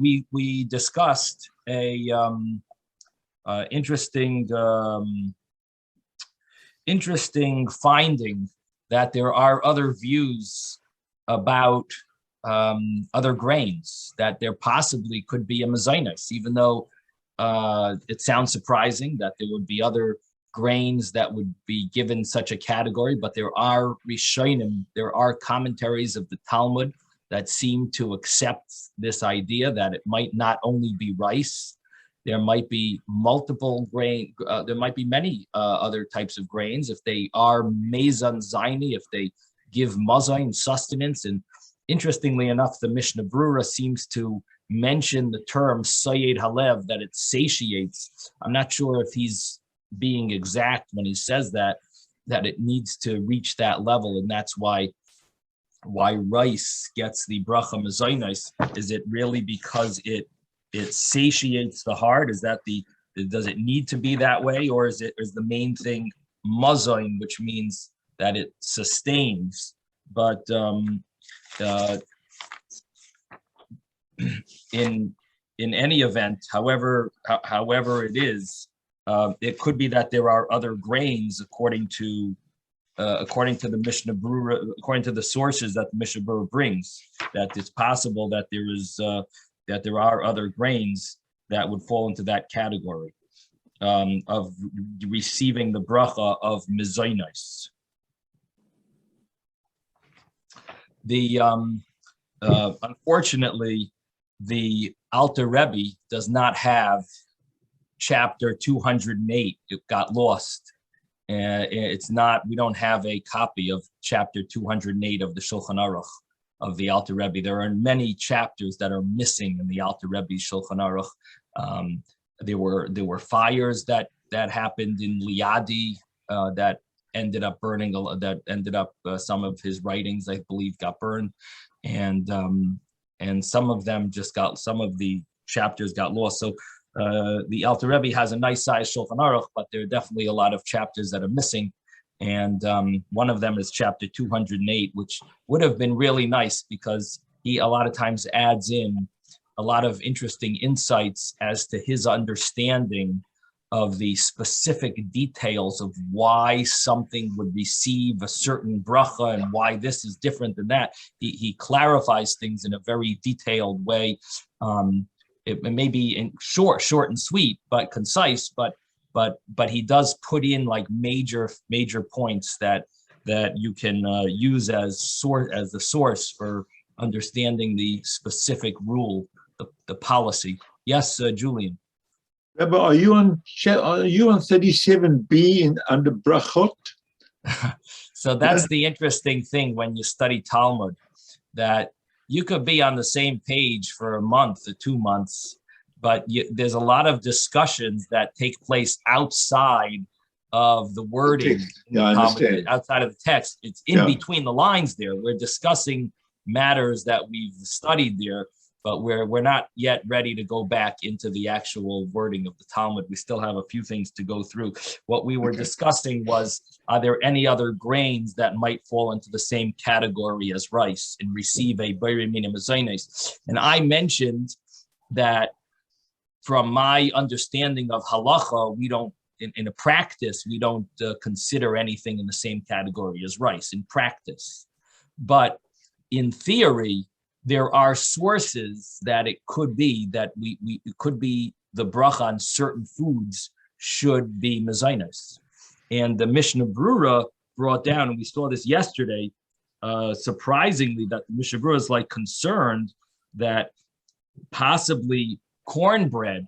we discussed a interesting finding that there are other views about other grains, that there possibly could be a mezainis, even though it sounds surprising that there would be other grains that would be given such a category, but there are rishonim, there are commentaries of the Talmud that seem to accept this idea that it might not only be rice, there might be multiple grain, there might be many other types of grains if they are mezan zaini, if they give mazain sustenance. And interestingly enough, the Mishnah Brura seems to mention the term sayed halev, that it satiates. I'm not sure if he's being exact when he says that it needs to reach that level, and that's why rice gets the bracha mezainis. Is it really because it satiates the heart? Is that does it need to be that way, or is the main thing mazain, which means that it sustains? But in any event, however it is, it could be that there are other grains according to the Mishnah Brura, according to the sources that the Mishnah Brura brings, that it's possible that there are other grains that would fall into that category of receiving the bracha of mezainis. Unfortunately, the Alter Rebbe does not have chapter 208. It got lost. It's not. We don't have a copy of chapter 208 of the Shulchan Aruch of the Alter Rebbe. There are many chapters that are missing in the Alter Rebbe's Shulchan Aruch. There were fires that happened in Liadi that ended up burning. Some of his writings, I believe, got burned, and some of the chapters got lost. So the Alter Rebbe has a nice size Shulchan Aruch, but there are definitely a lot of chapters that are missing. And one of them is chapter 208, which would have been really nice because he a lot of times adds in a lot of interesting insights as to his understanding of the specific details of why something would receive a certain bracha and why this is different than that. He clarifies things in a very detailed way. It may be in short and sweet, but concise, but he does put in like major points that you can use as the source for understanding the specific rule, the policy. Yes, Julian. Rabbi, are you on 37b under Brochot? So that's the interesting thing when you study Talmud, that you could be on the same page for a month or 2 months, but there's a lot of discussions that take place outside of the wording, outside of the text. It's in between the lines there. We're discussing matters that we've studied there, but we're not yet ready to go back into the actual wording of the Talmud. We still have a few things to go through. What we were discussing was, are there any other grains that might fall into the same category as rice and receive a Beirim Mina Mezainis? And I mentioned that from my understanding of halacha, we don't, in a practice, we don't consider anything in the same category as rice in practice. But in theory, there are sources that it could be that it could be the bracha on certain foods should be mezainis. And the Mishnah Brura brought down, and we saw this yesterday, surprisingly, that the Mishnah Brura is like concerned that possibly cornbread,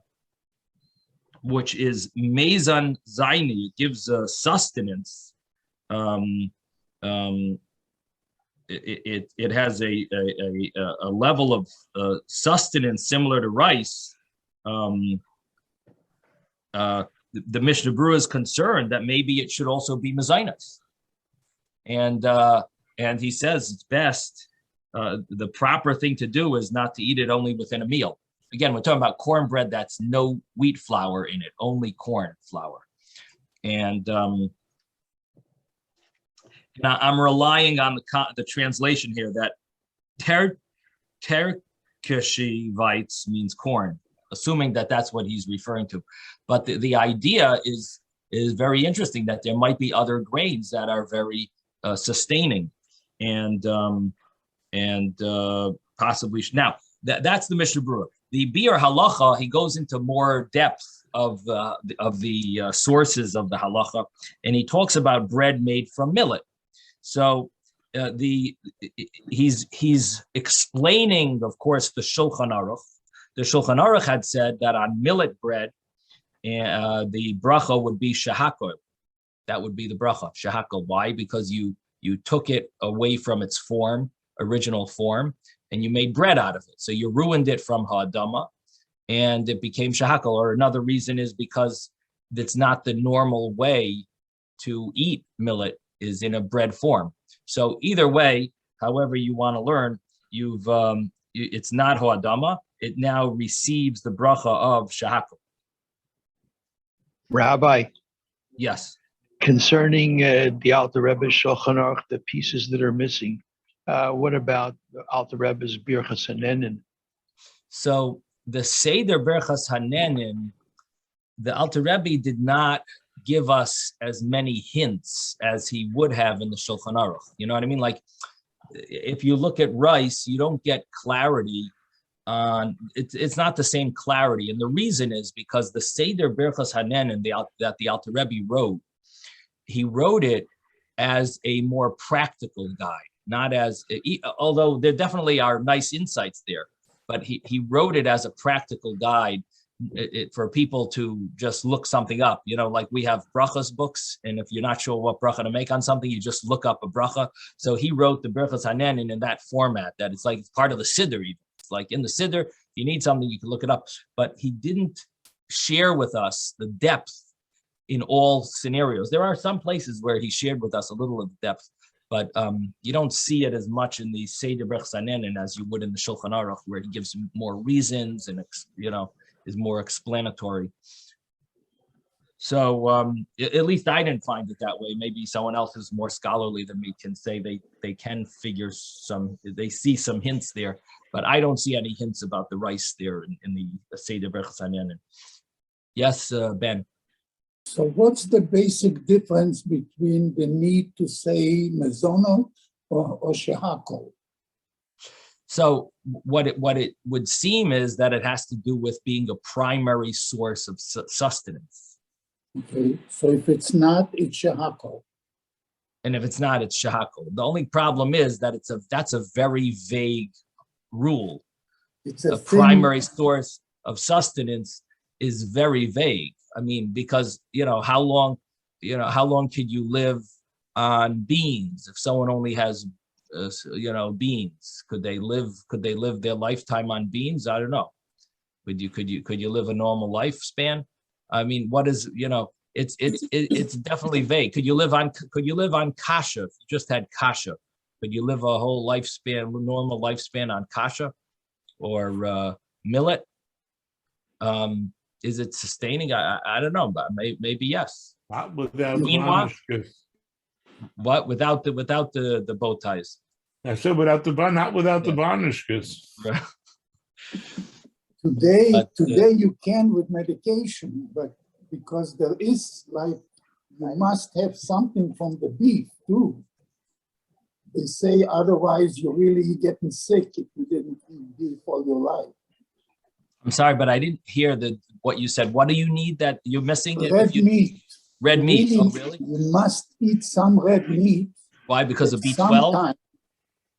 which is mezan zaini, it gives sustenance. It has a level of sustenance similar to rice. The Mishnah Brura is concerned that maybe it should also be mezainis, and he says it's best. The proper thing to do is not to eat it only within a meal. Again, we're talking about cornbread that's no wheat flour in it, only corn flour, and I'm relying on the translation here that Kishi Weitz means corn, assuming that that's what he's referring to. But the idea is very interesting, that there might be other grains that are very sustaining and possibly now that's the Mishnah Berurah. The Biur Halacha, he goes into more depth of the sources of the halacha, and he talks about bread made from millet. So he's explaining, of course, the Shulchan Aruch. The Shulchan Aruch had said that on millet bread, the bracha would be shehakol. That would be the bracha, shehakol. Why? Because you took it away from its original form, and you made bread out of it. So you ruined it from ha'adama, and it became shehakol. Or another reason is because it's not the normal way to eat millet, is in a bread form. So either way, however you want to learn, it's not ha'adama. It now receives the bracha of shehakol. Rabbi. Yes. Concerning the Alter Rebbe's Shulchan Aruch, the pieces that are missing, what about the Alter Rebbe's Birchas Hanenin? So the Seder Birchas Hanenin, the Alter Rebbe did not give us as many hints as he would have in the Shulchan Aruch. You know what I mean? Like, if you look at rice, you don't get clarity on it's not the same clarity, and the reason is because the Seder Birchas Hanenin that the Alter Rebbe wrote, he wrote it as a more practical guide, not as, although there definitely are nice insights there, but he wrote it as a practical guide for people to just look something up. You know, like we have Brochos books, and if you're not sure what bracha to make on something, you just look up a bracha. So he wrote the Birchas Hanenin in that format, that it's like it's part of the Siddur. It's like in the Siddur, if you need something, you can look it up. But he didn't share with us the depth in all scenarios. There are some places where he shared with us a little of the depth, but you don't see it as much in the Seder Birchas Hanenin as you would in the Shulchan Aruch, where he gives more reasons and, is more explanatory. So at least I didn't find it that way. Maybe someone else who's more scholarly than me can say they can figure they see some hints there, but I don't see any hints about the rice there in the Seder Birchas Hanenin. Yes, Ben. So what's the basic difference between the need to say mezonot or shehakol? So what it would seem is that it has to do with being a primary source of sustenance. Okay, so if it's not, it's shehakol. And if it's not, it's shehakol. The only problem is that that's a very vague rule. It's a primary source of sustenance is very vague. I mean, because how long could you live on beans if someone only has beans? Could they live their lifetime on beans? I don't know. Could you live a normal lifespan? I mean, what is it's definitely vague. Could you live on kasha if you just had kasha? Could you live a whole normal lifespan on kasha or millet? Is it sustaining? I don't know, but maybe yes. Not without quinoa? What without the bow ties? I said without the not without the barnishkas. Today you can with medication, but because there is you must have something from the beef too. They say otherwise you're really getting sick if you didn't eat beef all your life. I'm sorry, but I didn't hear what you said. What do you need that you're missing? Red meat. Red meat. Oh, really? You must eat some red meat. Why? Because of B12?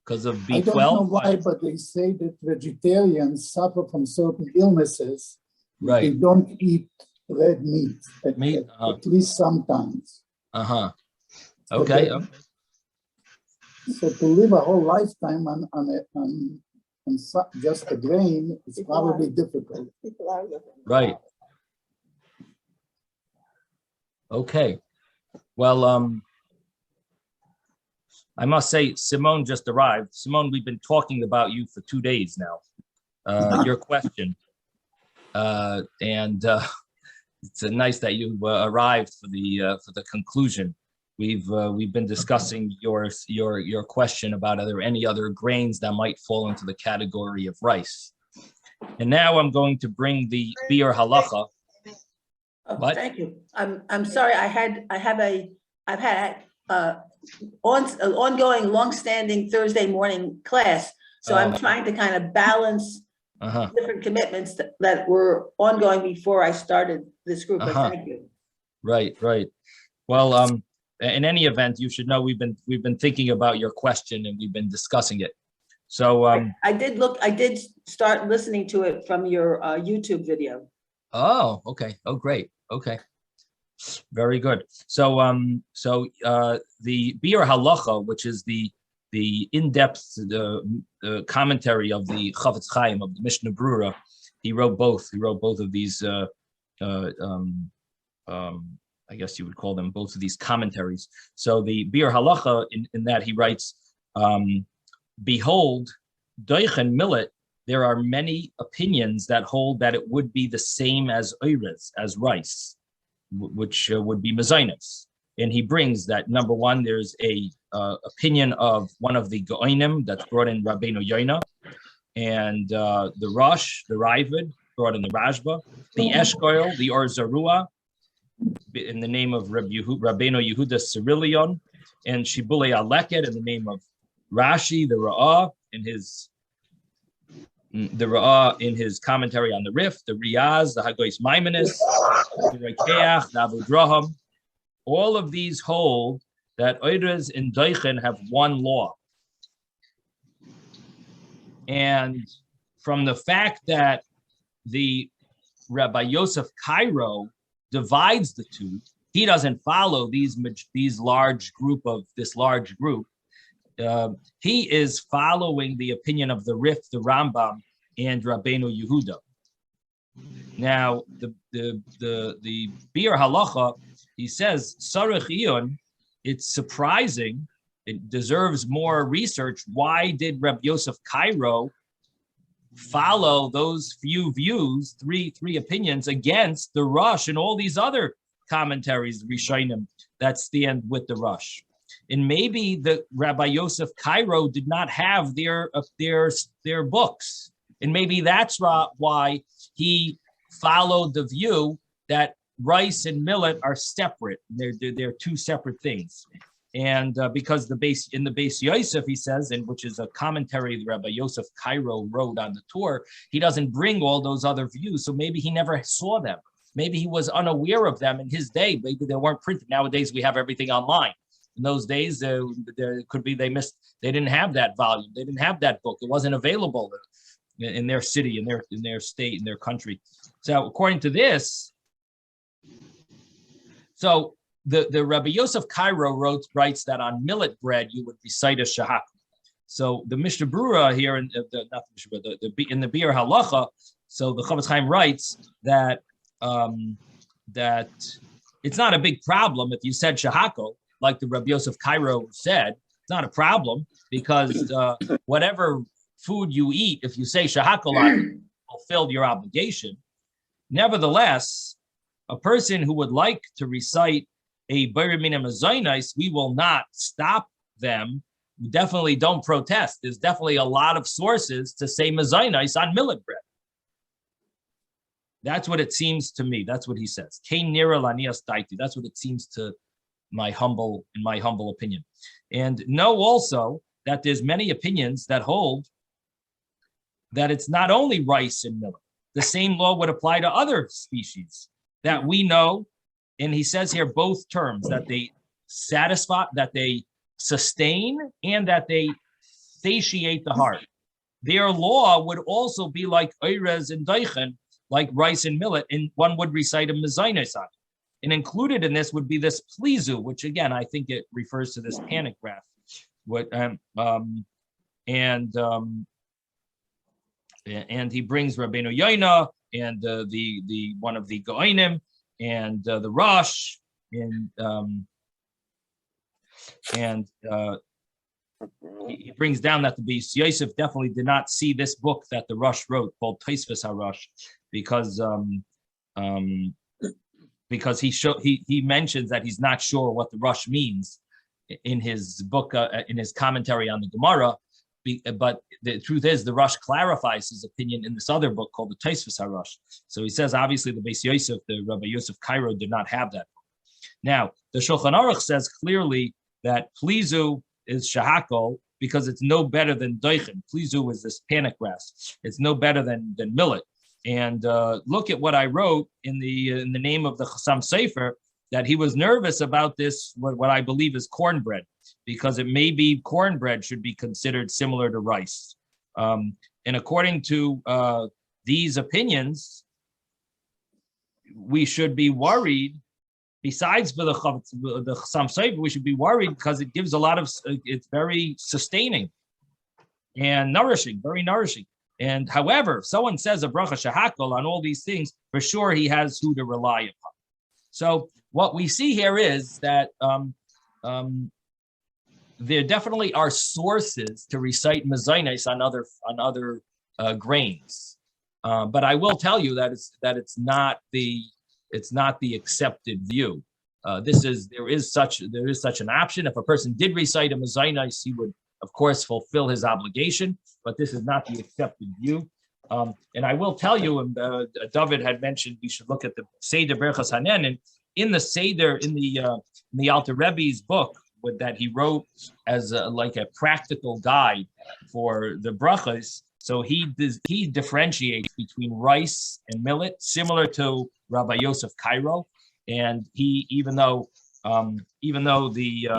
Because of B12? I don't know why, but they say that vegetarians suffer from certain illnesses. Right. They don't eat red meat, at least sometimes. Uh-huh. Okay. So to live a whole lifetime on just a grain is probably difficult. Right. Okay. Well, I must say, Simone just arrived. Simone, we've been talking about you for 2 days now. Your question, and it's nice that you arrived for the conclusion. We've been discussing your question about are there any other grains that might fall into the category of rice. And now I'm going to bring the Biur Halacha. Oh, What? thank you. I'm sorry. I've had an ongoing, longstanding Thursday morning class. So I'm Oh. trying to kind of balance Uh-huh. different commitments that were ongoing before I started this group. But Uh-huh. thank you. Right. Well, in any event, you should know we've been thinking about your question and we've been discussing it. So I did start listening to it from your YouTube video. oh, okay. Oh, great. Okay. Very good. So the Biur Halacha, which is the in-depth the commentary of the Chavetz Chaim of the Mishnah Brura, he wrote both of these I guess you would call them both of these commentaries. So the Biur Halacha, in that he writes, behold, doich and millet, there are many opinions that hold that it would be the same as oirez, as rice, which would be mezainis. And he brings that, number one, there's a opinion of one of the Goinim that's brought in Rabbeinu Yoina, and the Rosh, the Ravid, brought in the Rashba, the Eshkoil, the Or Zarua, in the name of Rabbeinu Yehuda Cyrilion, and Shibulei Aleket in the name of Rashi, the Ra'ah, in his commentary on the Rif, the Riyaz, the Hagois Maimonides, the Rekeach, the Avudraham. All of these hold that Oirez and Deichen have one law. And from the fact that the Rabbi Yosef Cairo divides the two, he doesn't follow this large group. He is following the opinion of the Rif, the Rambam, and Rabbeinu Yehuda. Now, the Biur Halacha, he says, Sarech Iyun, it's surprising, it deserves more research. Why did Rabbi Yosef Cairo follow those few views, three opinions, against the Rosh and all these other commentaries, Rishonim, that stand with the Rosh? And maybe the Rabbi Yosef Cairo did not have their books, and maybe that's why he followed the view that rice and millet are separate. They're two separate things. And because in the Beis Yosef, he says, and which is a commentary that Rabbi Yosef Cairo wrote on the tour, he doesn't bring all those other views. So maybe he never saw them. Maybe he was unaware of them in his day. Maybe they weren't printed. Nowadays, we have everything online. In those days, there could be they didn't have that volume. They didn't have that book. It wasn't available in their city, in their state, in their country. So according to this, so the Rabbi Yosef Cairo writes that on millet bread you would recite a shahak. So the Mishnah Brura here in the Biur Halacha, so the Chavetz Chaim writes that that it's not a big problem if you said shahako, like the Rabbi Yosef Cairo said. It's not a problem because whatever food you eat, if you say shahako, fulfilled your obligation. Nevertheless, a person who would like to recite a Bari Mina Mazainais, we will not stop them. We definitely don't protest. There's definitely a lot of sources to say Mazainais on millet bread. That's what it seems to me. That's what he says. That's what it seems to in my humble opinion. And know also that there's many opinions that hold that it's not only rice and millet. The same law would apply to other species that we know. And he says here both terms, that they satisfy, that they sustain, and that they satiate the heart. Their law would also be like oirez and deichen, like rice and millet, and one would recite a mezainis on it. And included in this would be this plizu, which again, I think it refers to this panic graph. And he brings Rabbeinu Yoina and the one of the Goinim and the Rosh and he brings down that the Beis Yosef definitely did not see this book that the Rosh wrote called Tosfos HaRosh because he mentions that he's not sure what the Rosh means in his book in his commentary on the Gemara. but the truth is, the Rosh clarifies his opinion in this other book called the Tosfos HaRosh. So he says, obviously, the Beis Yosef, the Rabbi Yosef Cairo, did not have that. Now, the Shulchan Aruch says clearly that Plizu is shahakol because it's no better than doichen. Plizu is this panic grass. It's no better than millet. And look at what I wrote in the name of the Chassam Sofer, that he was nervous about this, what I believe is cornbread, because it may be cornbread should be considered similar to rice. And according to these opinions, we should be worried. Besides for the Chassam Sofer, we should be worried because it gives a lot of, it's very sustaining and nourishing, very nourishing. And however, if someone says a bracha shahakol on all these things, for sure he has who to rely upon. So what we see here is that there definitely are sources to recite mezainis on other grains, but I will tell you that it's not the accepted view. There is such an option. If a person did recite a mezainis, he would of course fulfill his obligation, but this is not the accepted view. And I will tell you, David had mentioned we should look at the Seder Berachas Hanen, and in the Seder, in the Alter Rebbe's book that he wrote as like a practical guide for the brachas. So he differentiates between rice and millet, similar to Rabbi Yosef Cairo. And he, even though the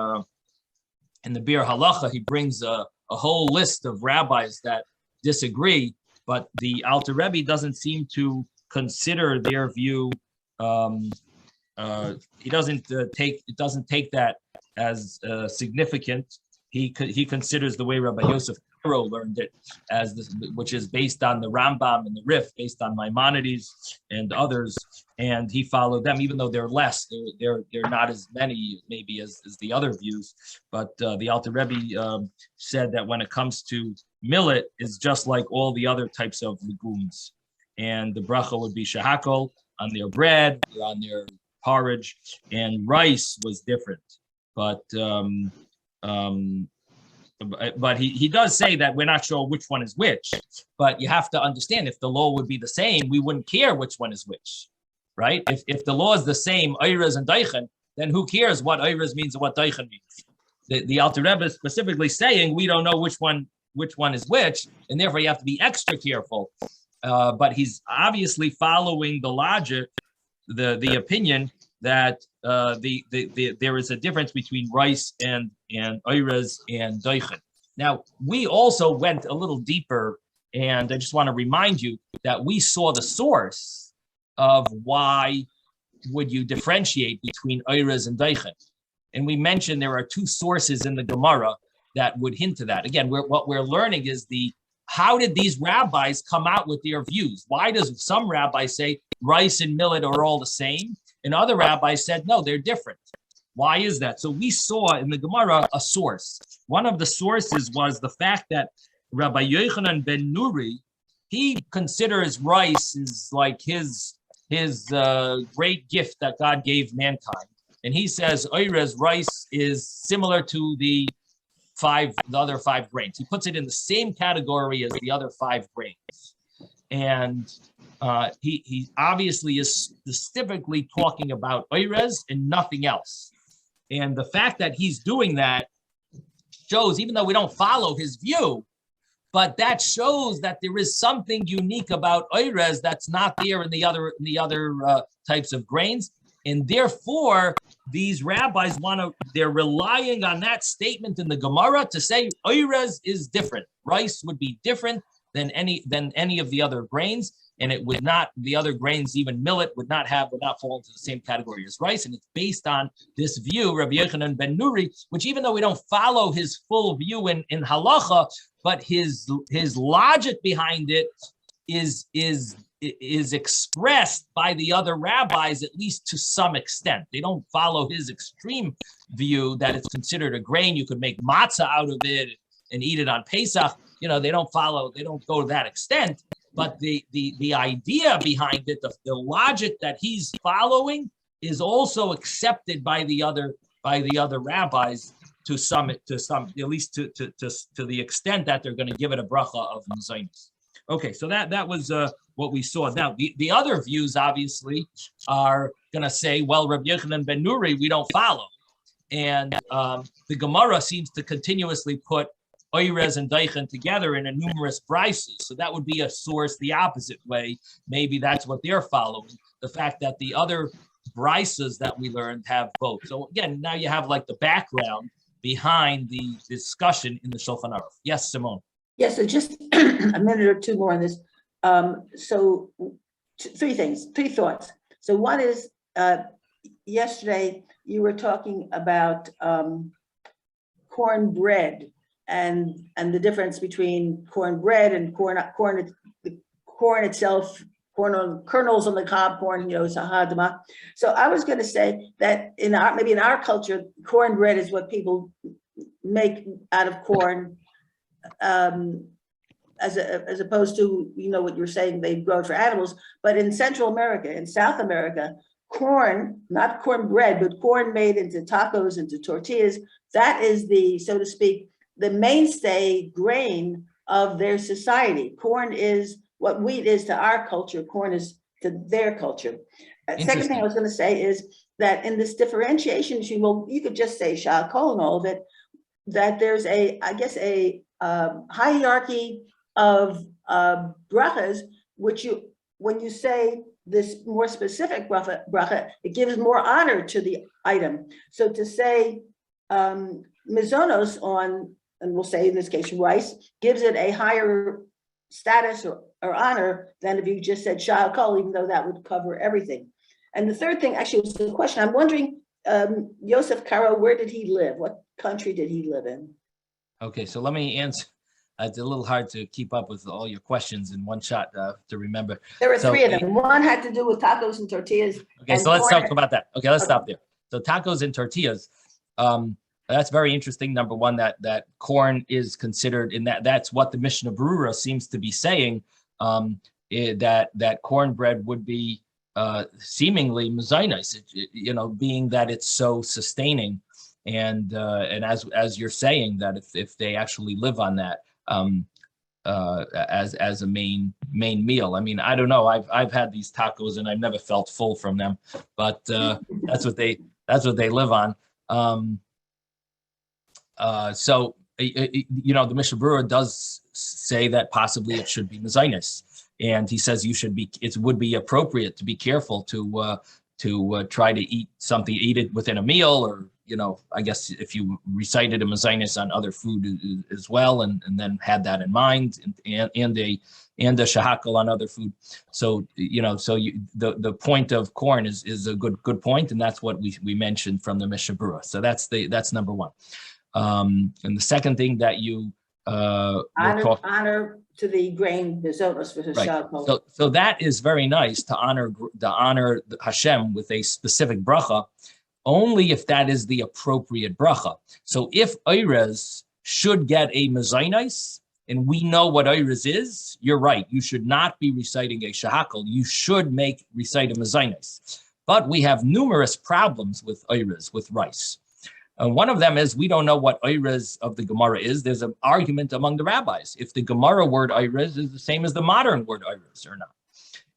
in the Bir Halacha, he brings a whole list of rabbis that disagree, but the Alter Rebbe doesn't seem to consider their view. He doesn't take that as significant. He considers the way Rabbi Yosef Cairo learned it which is based on the Rambam and the Rif, based on Maimonides and others, and he followed them, even though they're less. They're not as many maybe as the other views. But the Alter Rebbe said that when it comes to millet, is just like all the other types of legumes, and the bracha would be shahakol on their bread or on their porridge, and rice was different. But he does say that we're not sure which one is which. But you have to understand, if the law would be the same, we wouldn't care which one is which, right? If the law is the same, oiras and daichen, then who cares what oiras means and what daichen means? The Alter Rebbe is specifically saying we don't know which one is which, and therefore you have to be extra careful. But he's obviously following the logic, the opinion that there is a difference between rice and oiras and daichen. Now, we also went a little deeper, and I just want to remind you that we saw the source of why would you differentiate between oiras and daichen. And we mentioned there are two sources in the Gemara that would hint to that. Again, what we're learning is how did these rabbis come out with their views? Why does some rabbis say rice and millet are all the same? And other rabbis said, no, they're different. Why is that? So we saw in the Gemara a source. One of the sources was the fact that Rabbi Yochanan ben Nuri, he considers rice is like his great gift that God gave mankind. And he says, oiras, rice is similar to the other five grains. He puts it in the same category as the other five grains. And he obviously is specifically talking about oiras and nothing else. And the fact that he's doing that shows, even though we don't follow his view, but that shows that there is something unique about oiras that's not there in the other types of grains. And therefore, these rabbis they're relying on that statement in the Gemara to say oiras is different. Rice would be different than any of the other grains, and it would not, the other grains, even millet, would not fall into the same category as rice. And it's based on this view, Rabbi Yochanan ben Nuri, which, even though we don't follow his full view in halacha, but his logic behind it is expressed by the other rabbis, at least to some extent. They don't follow his extreme view that it's considered a grain. You could make matzah out of it and eat it on Pesach. They don't go to that extent. But the idea behind it, the logic that he's following, is also accepted by the other rabbis. to some, at least to the extent that they're going to give it a bracha of mezainis. Okay, so that was what we saw. Now, the other views obviously are going to say, well, Rabbi Yochanan ben Nuri, we don't follow. And the Gemara seems to continuously put Oirez and Deichen together in a numerous brises. So that would be a source the opposite way. Maybe that's what they're following. The fact that the other brises that we learned have both. So again, now you have like the background behind the discussion in the Shulchan Aruch. Yes, Simone. Yes, so just a minute or two more on this. So three thoughts. So one is, yesterday you were talking about cornbread and the difference between cornbread and corn itself, kernels on the cob corn, sahadama. So I was going to say that maybe in our culture, cornbread is what people make out of corn, as opposed to, what you're saying, they grow it for animals. But in Central America, in South America, corn, not cornbread, but corn made into tacos, into tortillas, that is the, so to speak, the mainstay grain of their society. Corn is what wheat is to our culture, corn is to their culture. Second thing I was going to say is that in this differentiation issue, well, you could just say sha'akol and all of it, that there's a hierarchy of brachas, which when you say this more specific bracha, it gives more honor to the item. So to say mizonos on, and we'll say in this case rice, gives it a higher status or honor than if you just said sha'akol, even though that would cover everything. And the third thing actually was a question. I'm wondering, Yosef Karo, where did he live? What country did he live in? Okay, so let me answer. It's a little hard to keep up with all your questions in one shot to remember. There were three of them. One had to do with tacos and tortillas. Okay, so let's talk about that. Okay, let's stop there. So tacos and tortillas, that's very interesting. Number one, that corn is considered in that's what the Mishnah Berurah seems to be saying, that cornbread would be seemingly mezainis, being that it's so sustaining. And as you're saying that if they actually live on that as a main meal, I mean, I don't know. I've had these tacos and I've never felt full from them, but that's what they live on. So the Mishnah Berurah does say that possibly it should be mezainis, and he says it would be appropriate to be careful to try to eat it within a meal, or I guess if you recited a mezainis on other food as well, and then had that in mind, and a shahakal on other food. So the point of corn is a good point, and that's what we mentioned from the Mishnah Berurah. So that's number one. And the second thing that you honor to the grain, the zonos for the shahakal. So that is very nice to honor Hashem with a specific bracha, only if that is the appropriate bracha. So if Oirez should get a mezainis, and we know what Oirez is, you're right. You should not be reciting a shahakal. You should recite a mezainis. But we have numerous problems with Oirez, with rice. One of them is we don't know what Oirez of the Gemara is. There's an argument among the rabbis if the Gemara word Oirez is the same as the modern word Oirez or not.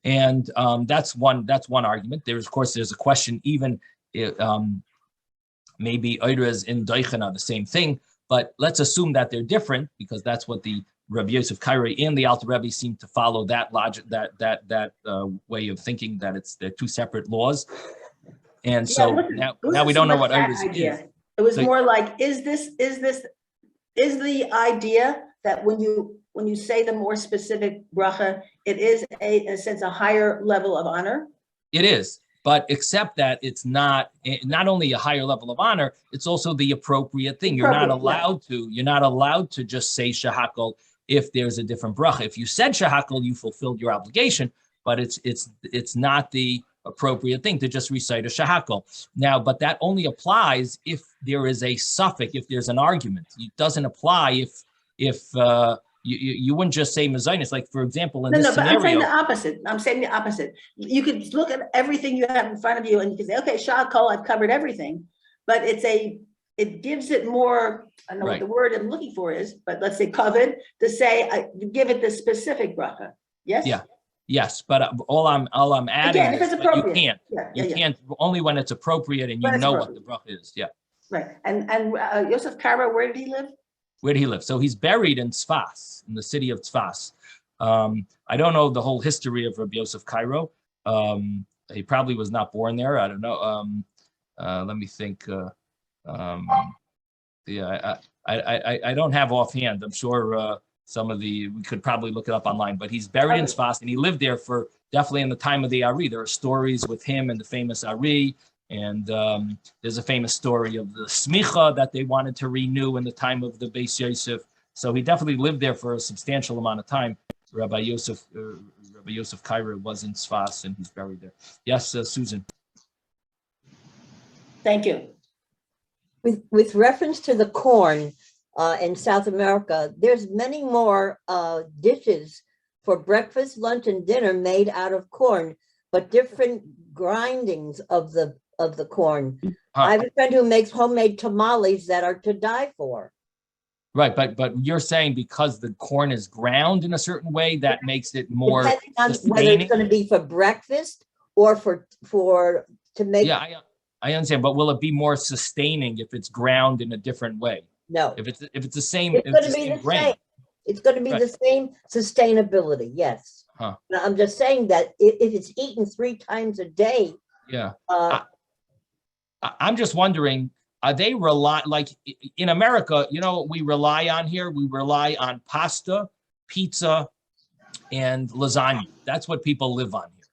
And that's one argument. There's a question even maybe Oirez and Deichen are the same thing, but let's assume that they're different, because that's what the Rabbi Yosef Kairi and the Alter Rebbe seem to follow, that logic, that way of thinking, that they're two separate laws. And so now we don't know what Oirez is. It was more like, is the idea that when you say the more specific bracha, it is in a sense a higher level of honor? It is. But except that it's not only a higher level of honor, it's also the appropriate thing. You're not allowed to just say shahakal if there's a different bracha. If you said shahakal, you fulfilled your obligation, but it's not the appropriate thing to just recite a shahakal. Now, but that only applies if there is a suffix, if there's an argument. It doesn't apply if you wouldn't just say mezainis. Like, for example, in this scenario. I'm saying the opposite. You could look at everything you have in front of you and you can say, okay, shahakal, I've covered everything. But it's a it gives it more, I don't know what Right. the word I'm looking for is, but let's say covered, to say, give it the specific bracha. Yes? Yeah. Yes, but all I'm adding Again, if is, it's but you appropriate. can't. Yeah, You yeah, yeah. can't, only when it's appropriate and you When it's know what the bracha is. Yeah. Right. And Yosef Karo, where did he live? Where did he live? So he's buried in Tzfas, in the city of Tzfas. I don't know the whole history of Rabbi Yosef Cairo. He probably was not born there. I don't know. Let me think. Yeah, I don't have offhand. I'm sure we could probably look it up online, but he's buried in Tzfas and he lived there for definitely in the time of the Ari. There are stories with him and the famous Ari. And there's a famous story of the smicha that they wanted to renew in the time of the Beis Yosef. So he definitely lived there for a substantial amount of time. Rabbi Yosef Cairo was in Tzfas and he's buried there. Yes, Susan. Thank you. With reference to the corn in South America, there's many more dishes for breakfast, lunch, and dinner made out of corn, but different grindings of the corn. I have a friend who makes homemade tamales that are to die for. Right, but you're saying because the corn is ground in a certain way, that makes it more Depending on whether sustaining? it's going to be for breakfast or to make. Yeah, I understand, but will it be more sustaining if it's ground in a different way? No, If it's the same, it's if going it's to the be same the grain. same. It's going to be Right. the same sustainability. Yes. Huh. Now, I'm just saying that if it's eaten 3 times a day, Yeah. I'm just wondering, are they like in America, you know what we rely on here? We rely on pasta, pizza, and lasagna. That's what people live on here,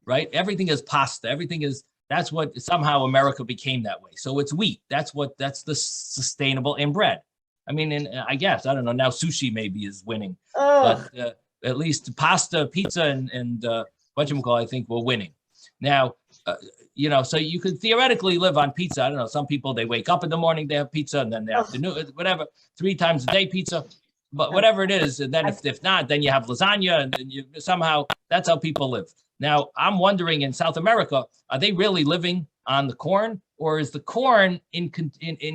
right? Everything is pasta. That's what somehow America became that way. So it's wheat. That's the sustainable, and bread. I mean, and I guess, I don't know, now sushi maybe is winning, but at least pasta, pizza, and whatchamacallit, I think we're winning. Now, so you could theoretically live on pizza. I don't know. Some people, they wake up in the morning, they have pizza, and then the afternoon, whatever, 3 times a day pizza. But whatever it is, and then if not, then you have lasagna, and then you somehow, that's how people live. Now, I'm wondering in South America, are they really living on the corn, or is the corn in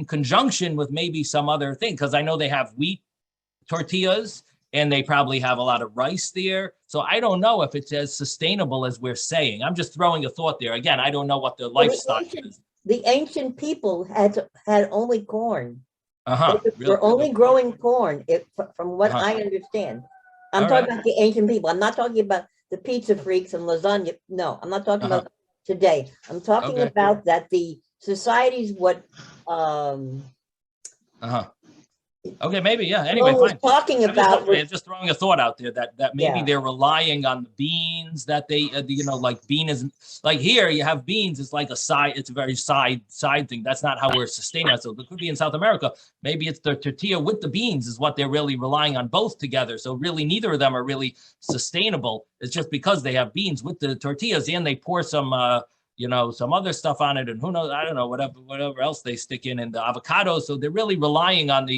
conjunction with maybe some other thing? Because I know they have wheat tortillas, and they probably have a lot of rice there. So I don't know if it's as sustainable as we're saying. I'm just throwing a thought there. Again, I don't know what their lifestyle is. The ancient people had only corn. Uh-huh. They were only growing corn, from what I understand. I'm All talking right. about the ancient people. I'm not talking about the pizza freaks and lasagna. No, I'm not talking about today. I'm talking about that the societies Okay, maybe, yeah. Anyway, fine. talking about I'm just throwing a thought out there that maybe they're relying on the beans that they, like bean is like here you have beans. It's like a side. It's a very side thing. That's not how we're sustaining ourselves. It could be in South America. Maybe it's the tortilla with the beans is what they're really relying on both together. So really, neither of them are really sustainable. It's just because they have beans with the tortillas and they pour some some other stuff on it, and who knows, I don't know, whatever else they stick in the avocado. So they're really relying on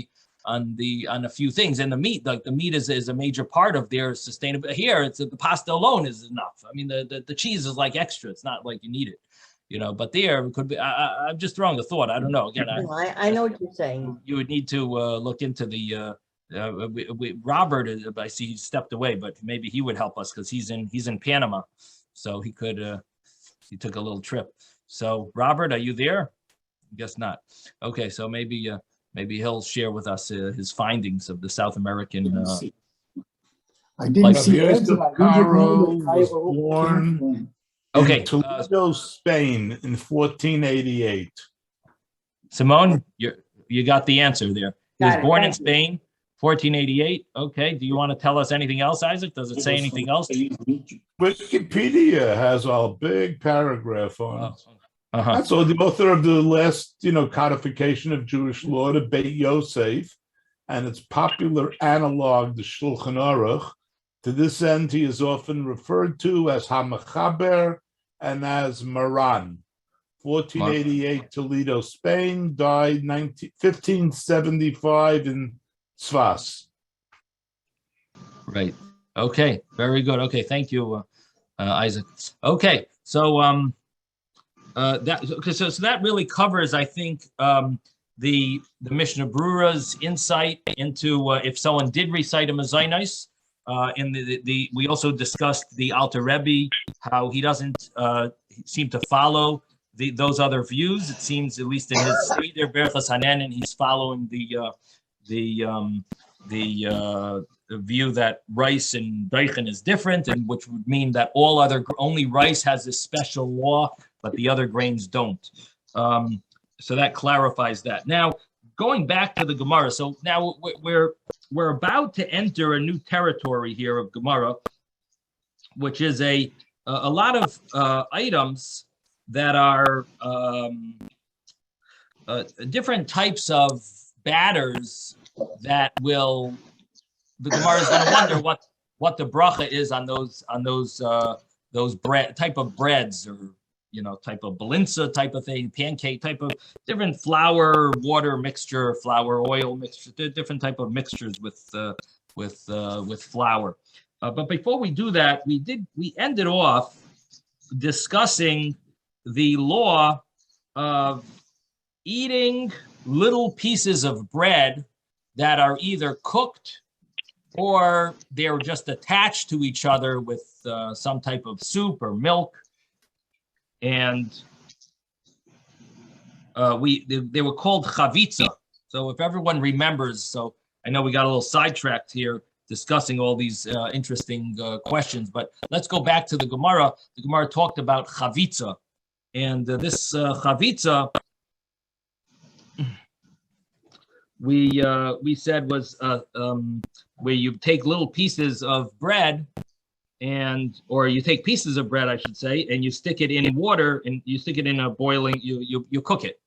a few things. And the meat, like the meat is a major part of their sustainability. Here, it's the pasta alone is enough. I mean, the cheese is like extra. It's not like you need it, but there it could be, I'm just throwing a thought. I don't know. Again, I know what you're saying. You would need to look into the, Robert, I see he stepped away, but maybe he would help us because he's in Panama. So he could, he took a little trip. So Robert, are you there? I guess not. Okay, so maybe he'll share with us his findings of the South American. I didn't see Rabbi Ezra. Yosef I didn't know Karo that was Cairo born came from. Okay, in Toledo, Spain in 1488. Simone, you got the answer there. He was Got it, born in thank you. Spain, 1488. Okay, do you want to tell us anything else, Isaac? Does it say anything else? Wikipedia has a big paragraph on it. Uh-huh. So the author of the last, codification of Jewish law, the Beit Yosef, and its popular analog, the Shulchan Aruch. To this end, he is often referred to as HaMechaber and as Maran. 1488, Toledo, Spain, died 1575 in Tzfas. Right. Okay. Very good. Okay. Thank you, Isaac. Okay. So that really covers, I think, the Mishnah Brura's insight into if someone did recite a mezainis. In we also discussed the Alter Rebbe, how he doesn't seem to follow those other views. It seems, at least in his Seder Berachas Hanen, and he's following the view that rice and daichen is different, and which would mean that only rice has this special law, but the other grains don't. So that clarifies that. Now, going back to the Gemara, so now we're about to enter a new territory here of Gemara, which is a lot of items that are different types of batters that will. The Gemara is going to wonder what the bracha is on those bread type of breads, or type of balinza type of thing, pancake type of different flour water mixture, flour oil mixture, different type of mixtures with flour. But before we do that, we ended off discussing the law of eating little pieces of bread that are either cooked or they're just attached to each other with some type of soup or milk. And they were called chavitza. So if everyone remembers, so I know we got a little sidetracked here discussing all these interesting questions, but let's go back to the Gemara. The Gemara talked about chavitza, and this chavitza we said was where you take little pieces of bread, or you take pieces of bread, I should say, and you stick it in water, and you stick it in a boiling, you cook it,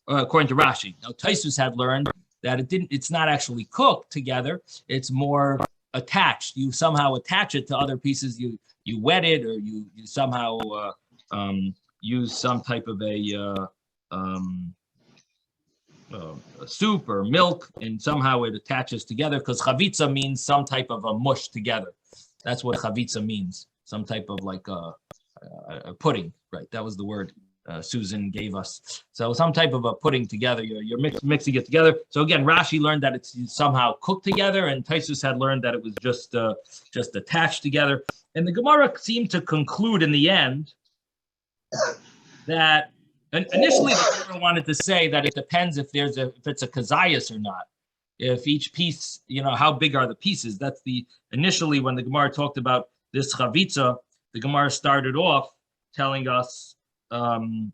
according to Rashi. Now, Taisus had learned that it's not actually cooked together, it's more attached. You somehow attach it to other pieces, you wet it, or you somehow use some type of a soup or milk, and somehow it attaches together, because chavitza means some type of a mush together. That's what chavitza means, some type of like a pudding, right? That was the word Susan gave us. So some type of a pudding together, you're mixing it together. So again, Rashi learned that it's somehow cooked together, and Taisus had learned that it was just attached together. And the Gemara seemed to conclude in the end that, and initially the Gemara wanted to say that it depends if it's a kazayas or not. If each piece, how big are the pieces? That's initially when the Gemara talked about this chavitza, the Gemara started off telling us in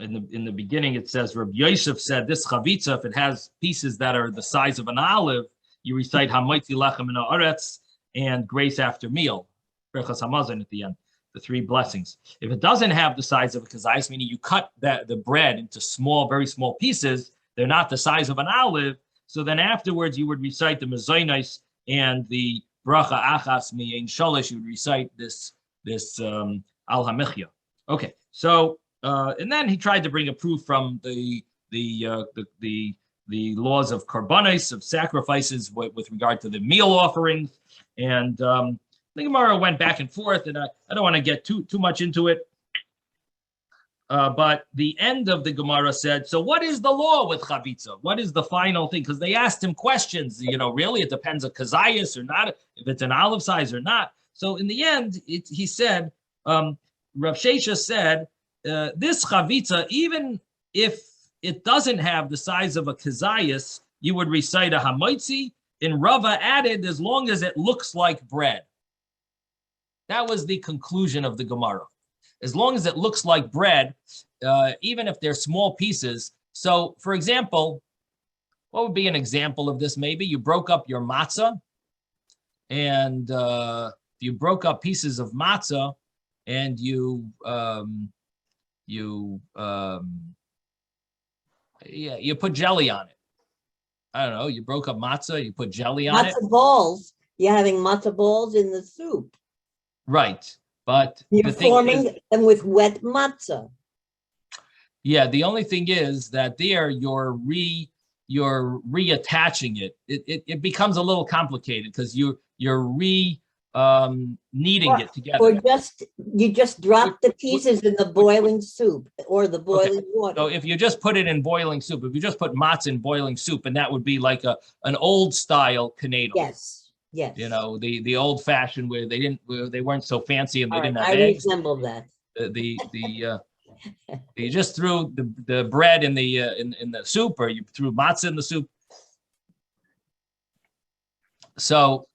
the beginning, it says, Rabbi Yosef said, this chavitza, if it has pieces that are the size of an olive, you recite Hamaitzi Lechem in Haaretz and grace after meal, Berachas Hamazon at the end, the three blessings. If it doesn't have the size of a kazayas, meaning you cut the bread into small, very small pieces, they're not the size of an olive, so then afterwards you would recite the mezainis and the bracha achas mi'ein shalish. You would recite this al hamichya. Okay, so and then he tried to bring a proof from the laws of karbanos, of sacrifices with regard to the meal offerings, and the Gemara went back and forth, and I don't want to get too much into it. But the end of the Gemara said, so what is the law with chavitza? What is the final thing? Because they asked him questions, really, it depends on kazayas or not, if it's an olive size or not. So in the end, he said, Rav Shesha said, this chavitza, even if it doesn't have the size of a kazayas, you would recite a hamaitzi. And Rava added, as long as it looks like bread. That was the conclusion of the Gemara. As long as it looks like bread, even if they're small pieces. So, for example, what would be an example of this? Maybe you broke up your matzah, and you broke up pieces of matzah, and you put jelly on it. I don't know. You broke up matzah, you put jelly on it. Matzah balls. You're having matzah balls in the soup. Right. But you're forming them with wet matzah. Yeah, the only thing is that there you're reattaching it. It becomes a little complicated because you're kneading it Or together. you just drop the pieces in the boiling soup or the boiling So water. if you just put it in boiling soup, if you just put matzah in boiling soup, and that would be like an old style Canadian. Yes, yes. You know, the old fashioned where they weren't so fancy and they All right, didn't have I eggs. resemble that. You just threw the bread in the soup, or you threw matzah in the soup. So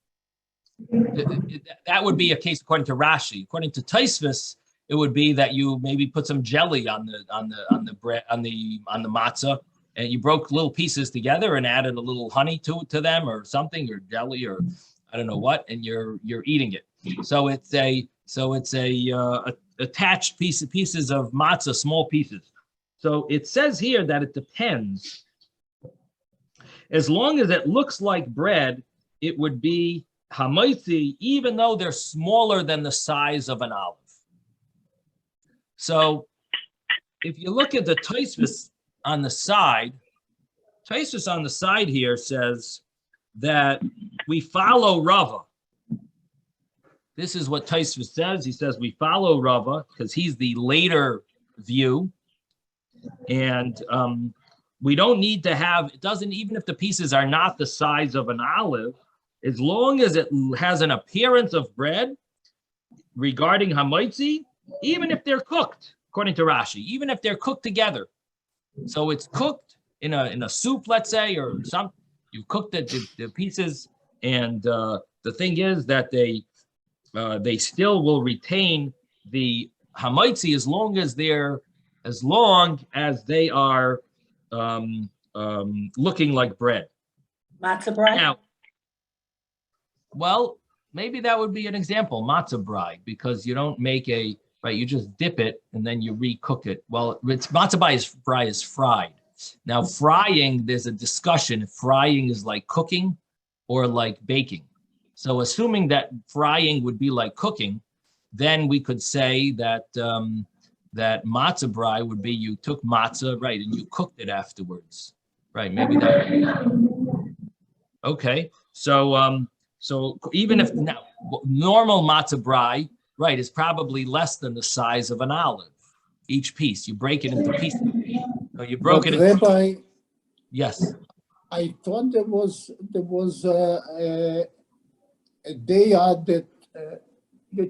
that would be a case according to Rashi. According to Tosfos, it would be that you maybe put some jelly on the bread on the matzah, and you broke little pieces together and added a little honey to them or something, or jelly, or I don't know what, and you're eating it. So it's attached pieces of matzah, small pieces. So it says here that it depends. As long as it looks like bread, it would be hamaitzi, even though they're smaller than the size of an olive. So if you look at the Tosfos on the side, Tosfos on the side here says that we follow Rava. This is what Tosfos says. He says we follow Rava because he's the later view. And we don't need to have, it doesn't, even if the pieces are not the size of an olive, as long as it has an appearance of bread regarding hamaitzi, even if they're cooked, according to Rashi, even if they're cooked together. So it's cooked in a soup, let's say, or some, you cook the pieces, and the thing is that they still will retain the hamaitzi as long as they are looking like bread. Matzah bread? Now, well, maybe that would be an example, matzah brai, because you don't make you just dip it and then you recook it. Well, matzah brai is fried. Now, frying, there's a discussion if frying is like cooking or like baking. So assuming that frying would be like cooking, then we could say that that matzah brai would be you took matzah, right, and you cooked it afterwards. Right, maybe that would be. Okay, so even if now normal matzah brai, right, is probably less than the size of an olive. Each piece, you break it into pieces. So you broke it. Rabbi, Yes. I thought there was a day that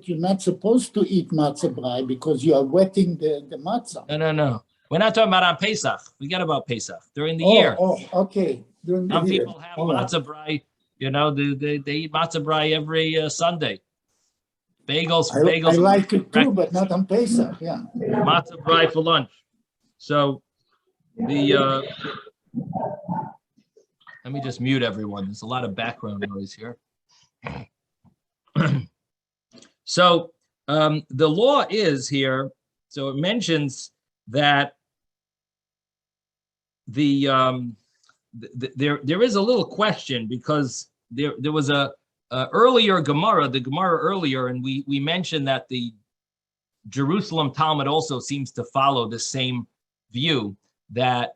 you're not supposed to eat matzah brai because you are wetting the matzah. No. We're not talking about on Pesach. Forget about Pesach. During the year. Oh, okay. During the Some year. people have matzah brai. You know, they eat matzah brai every Sunday. Bagels. I like it too, but not on Pesach. Yeah. Matzah brai for lunch. So let me just mute everyone. There's a lot of background noise here. So the law is here. So it mentions that there is a little question because there was a earlier Gemara, the Gemara earlier, and we mentioned that the Jerusalem Talmud also seems to follow the same view that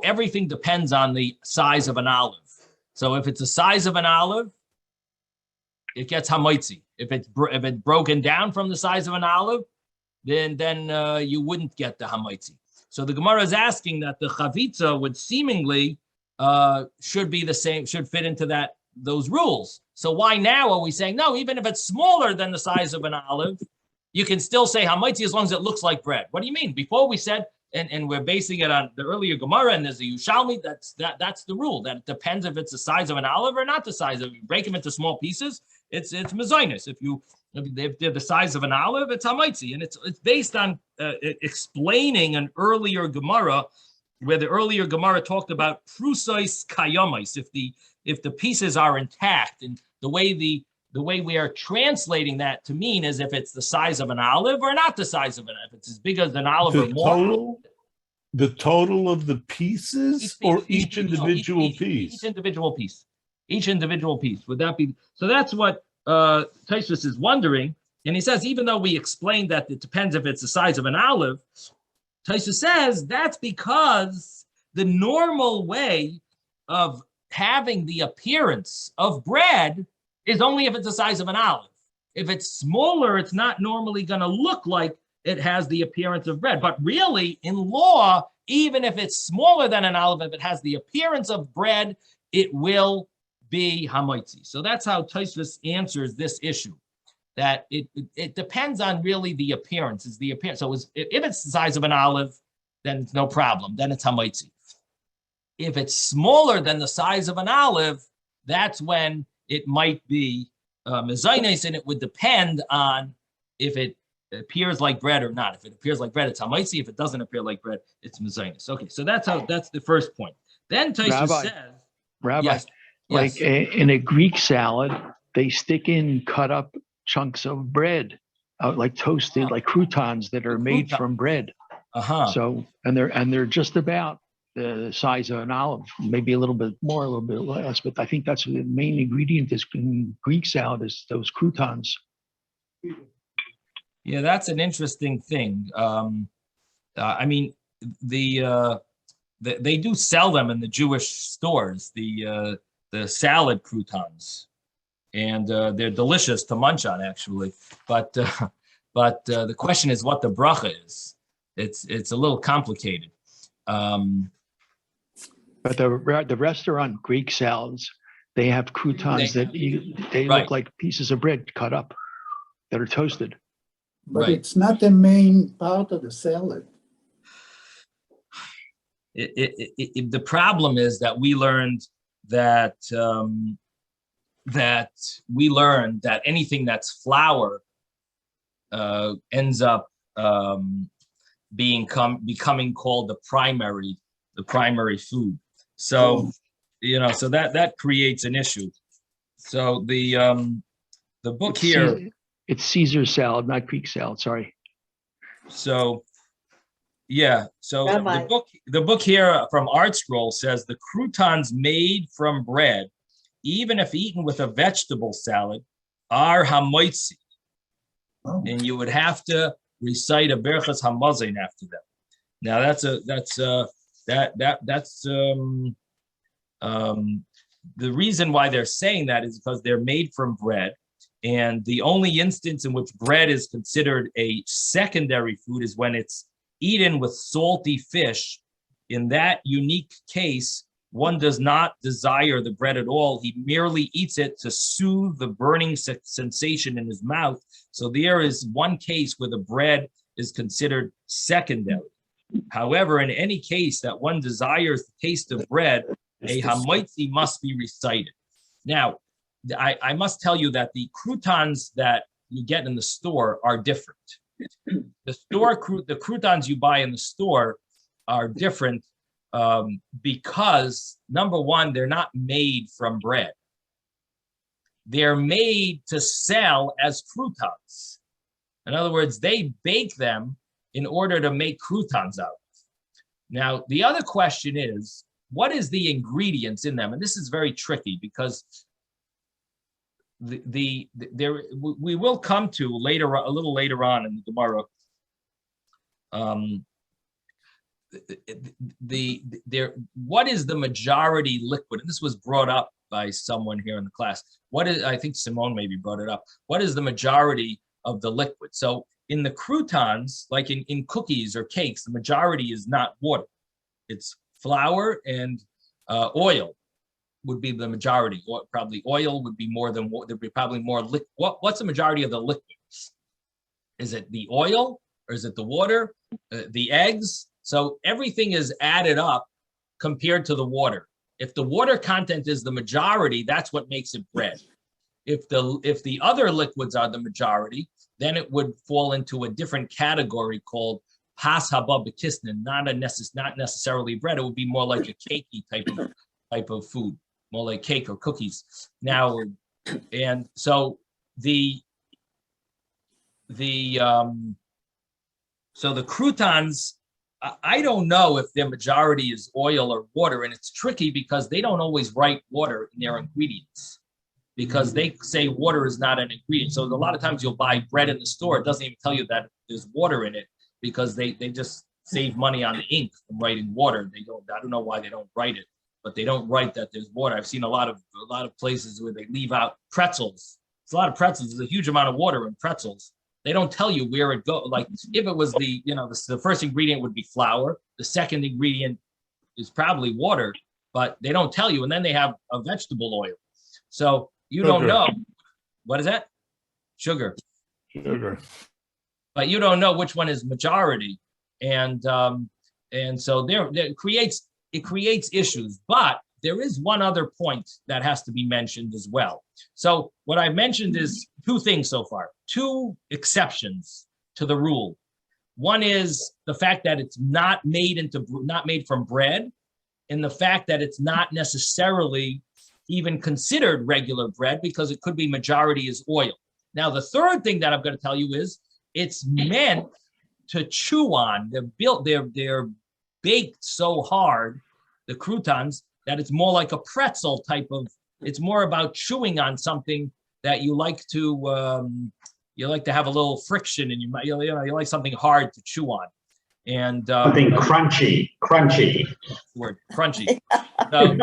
everything depends on the size of an olive. So if it's the size of an olive, it gets hamaitzi. If it's broken down from the size of an olive, then you wouldn't get the hamaitzi. So the Gemara is asking that the chavitza would seemingly should be the same, should fit into those rules. So why now are we saying no? Even if it's smaller than the size of an olive, you can still say hamaitzi as long as it looks like bread. What do you mean? Before we said, and we're basing it on the earlier Gemara, and there's a Yushalmi, that's the rule, that it depends if it's the size of an olive or not the size of. You break them into small pieces, it's mezainis. If they're the size of an olive, it's hamaitzi, and it's based on explaining an earlier Gemara, where the earlier Gemara talked about prusais kayomais, if the pieces are intact, and the way we are translating that to mean is if it's the size of an olive or not the size of an olive. If it's as big as an olive or more. The total of the pieces or each individual piece? Each individual piece. Each individual piece. Would that be? So that's what Tosfos is wondering. And he says, even though we explained that it depends if it's the size of an olive, Tosfos says that's because the normal way of having the appearance of bread is only if it's the size of an olive. If it's smaller, it's not normally going to look like it has the appearance of bread. But really, in law, even if it's smaller than an olive, if it has the appearance of bread, it will be hamaitzi. So that's how Tosfos answers this issue. That it depends on really the appearance. Is the appearance. So if it's the size of an olive, then it's no problem. Then it's hamaitzi. If it's smaller than the size of an olive, that's when it might be mezainis, and it would depend on if it appears like bread or not. If it appears like bread, it's hamaitzi. If it doesn't appear like bread, it's mezainis. Okay, so that's the first point. Then Tosfos says, Rabbi, yes, like in a Greek salad, they stick in cut up chunks of bread, like toasted, like croutons that are made from bread. So and they're just about the size of an olive, maybe a little bit more, a little bit less. But I think that's the main ingredient is in Greek salad is those croutons. Yeah, that's an interesting thing. I mean, they do sell them in the Jewish stores, the salad croutons, and they're delicious to munch on, actually. But the question is what the bracha is. It's a little complicated. But the restaurant Greek salads, they have croutons they look like pieces of bread cut up that are toasted. But it's not the main part of the salad. The problem is that we learned that anything that's flour ends up becoming called the primary food. So so that creates an issue. So the book here. It's Caesar salad, not Greek salad. Sorry. So, yeah. So the book here from Art Scroll says the croutons made from bread, even if eaten with a vegetable salad, are hamaitzi, and you would have to recite a berachas hamazon after them. Now the reason why they're saying that is because they're made from bread. And the only instance in which bread is considered a secondary food is when it's eaten with salty fish. In that unique case, one does not desire the bread at all. He merely eats it to soothe the burning sensation in his mouth. So there is one case where the bread is considered secondary. However, in any case that one desires the taste of bread, a hamaitzi must be recited. Now, I must tell you that the croutons that you get in the store are different. The croutons you buy in the store are different because, number one, they're not made from bread. They're made to sell as croutons. In other words, they bake them in order to make croutons out of. Now, the other question is, what is the ingredients in them? And this is very tricky because we will come to a little later on in the Gemara. What is the majority liquid? And this was brought up by someone here in the class. I think Simone maybe brought it up. What is the majority of the liquid? So in the croutons, like in cookies or cakes, the majority is not water. It's flour and oil would be the majority. Or probably oil would be more than there'd be probably more liquid. What's the majority of the liquids? Is it the oil or is it the water, the eggs? So everything is added up compared to the water. If the water content is the majority, that's what makes it bread. If the other liquids are the majority, then it would fall into a different category called pas haba b'kisnin, not necessarily bread. It would be more like a cakey type of food, more like cake or cookies. Now, and so the croutons, I don't know if their majority is oil or water, and it's tricky because they don't always write water in their ingredients because they say water is not an ingredient. So a lot of times you'll buy bread in the store, it doesn't even tell you that there's water in it because they just save money on the ink from writing water. I don't know why they don't write it, but they don't write that there's water. I've seen a lot of places where they leave out pretzels. It's a lot of pretzels. There's a huge amount of water in pretzels. They don't tell you where it goes. Like if it was the first ingredient would be flour. The second ingredient is probably water, but they don't tell you. And then they have a vegetable oil. So you don't know. What is that? Sugar. But you don't know which one is majority. And so it creates issues. But there is one other point that has to be mentioned as well. So what I've mentioned is two things so far, two exceptions to the rule. One is the fact that it's not made from bread, and the fact that it's not necessarily even considered regular bread because it could be majority is oil. Now, the third thing that I'm going to tell you is it's meant to chew on. They're baked so hard, the croutons, that it's more like a pretzel type of. It's more about chewing on something that you like to have a little friction, and you like something hard to chew on, and something crunchy. Word crunchy. So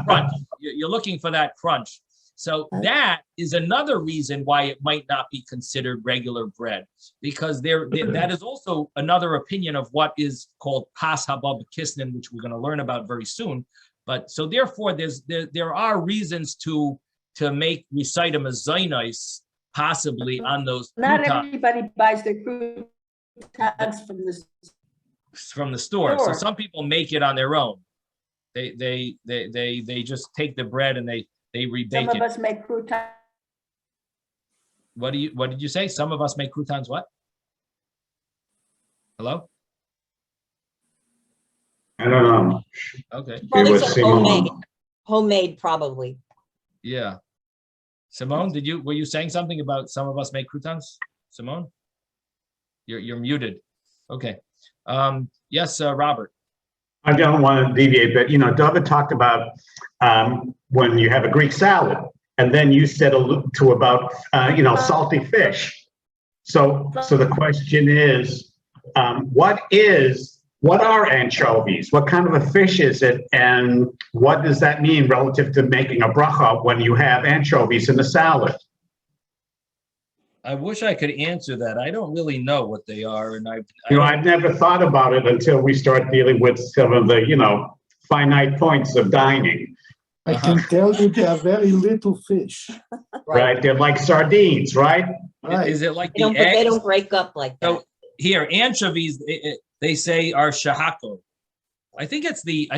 crunch. You're looking for that crunch. So that is another reason why it might not be considered regular bread, because that is also another opinion of what is called pas habab kisnin, which we're going to learn about very soon. But so therefore, there are reasons to recite them as zainis possibly on those. Not everybody buys their croutons from the store. So some people make it on their own. They just take the bread and they rebake it. Some of us make croutons. What did you say? Some of us make croutons what? Hello? I don't know. Okay. Probably some homemade probably. Yeah. Simone, were you saying something about some of us make croutons? Simone? You're muted. Okay. Yes, Robert. I don't want to deviate, but David talked about when you have a Greek salad, and then you said about salty fish. So the question is, what are anchovies? What kind of a fish is it, and what does that mean relative to making a bracha when you have anchovies in the salad? I wish I could answer that. I don't really know what they are, and I've never thought about it until we start dealing with some of the finite points of dining. I can tell you they are very little fish. Right, they're like sardines, right? Is it like the eggs? They don't break up like that. So here, anchovies, they say are shahako. I think it's the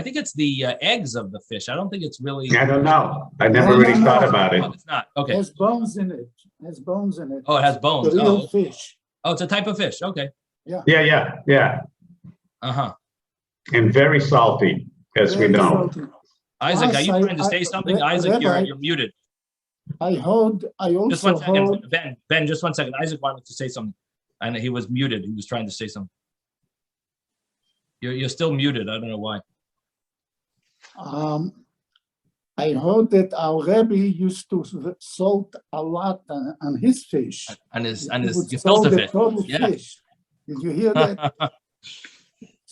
eggs of the fish. I don't think it's really. I don't know. I never really thought about it. Oh, it's not. Okay. It has bones in it. Oh, it has bones. The real fish. Oh, it's a type of fish. Okay. Yeah. Uh-huh. And very salty, as we know. Salty. Isaac, are you trying to say something? Isaac, you're muted. I also just one second. heard. Ben, just 1 second. Isaac wanted to say something, and he was muted. He was trying to say something. You're still muted. I don't know why. I heard that our Rebbe used to salt a lot on his fish. On his gefilte fish. Yeah. Fish. Did you hear that?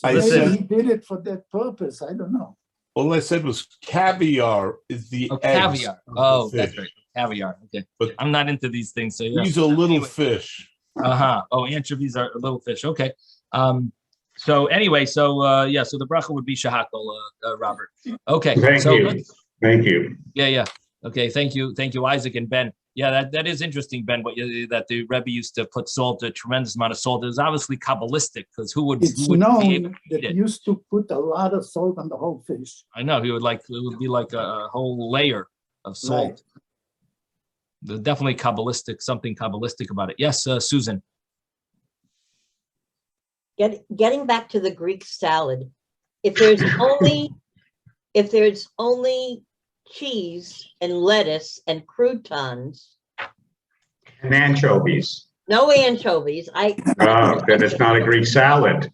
Maybe he did it for that purpose. I don't know. All I said was caviar is the eggs. Caviar. Oh, that's right. Caviar. Okay. But I'm not into these things. So yeah. These are little fish. Oh, anchovies are little fish. Okay. So anyway, so the bracha would be shahakol, Robert. Okay. Thank you. Yeah. Okay. Thank you, Isaac and Ben. Yeah, that is interesting, Ben. That the Rebbe used to put salt, a tremendous amount of salt. It was obviously Kabbalistic, because who would known that he used to put a lot of salt on the whole fish. I know it would be like a whole layer of salt. Right. There's definitely something Kabbalistic about it. Yes, Susan. Getting back to the Greek salad, if there's only cheese and lettuce and croutons and anchovies. No anchovies. Then it's not a Greek salad.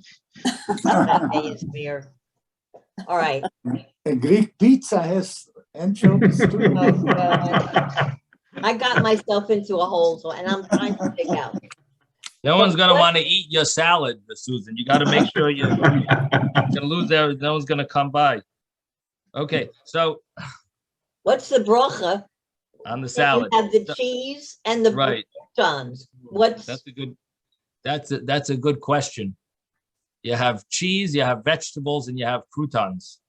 All right. A Greek pizza has anchovies too. I got myself into a hole, and I'm trying to dig out. No one's gonna want to eat your salad, Susan. You got to make sure you're gonna lose there. No one's gonna come by. Okay, so What's the bracha? on the You salad, have the cheese and the right? croutons. What's That's a good question. You have cheese, you have vegetables, and you have croutons.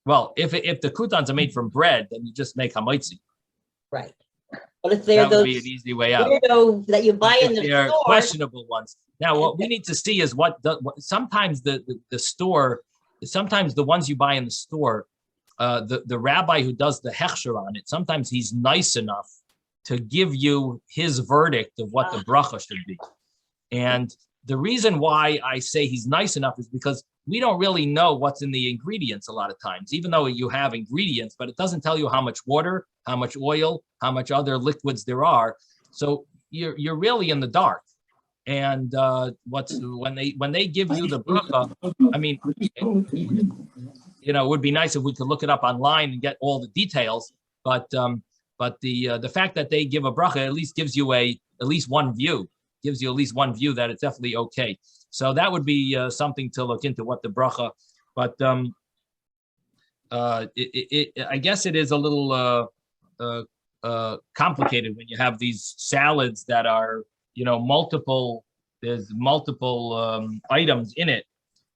Well, if the croutons are made from bread, then you just make hamaitzi. right? But if they're That would those be an easy way out. weirdo that you buy If in the they're store, questionable ones. Now, what we need to see is what sometimes the store, sometimes the ones you buy in the store, the rabbi who does the hechsher on it, sometimes he's nice enough to give you his verdict of what the bracha should be. And the reason why I say he's nice enough is because we don't really know what's in the ingredients a lot of times, even though you have ingredients, but it doesn't tell you how much water, how much oil, how much other liquids there are. So you're really in the dark. And when they give you the bracha, I mean, you know, it would be nice if we could look it up online and get all the details. But the fact that they give a bracha at least gives you at least one view that it's definitely okay. So that would be something to look into, what the bracha. But I guess it is a little complicated when you have these salads that are, you know, there's multiple items in it.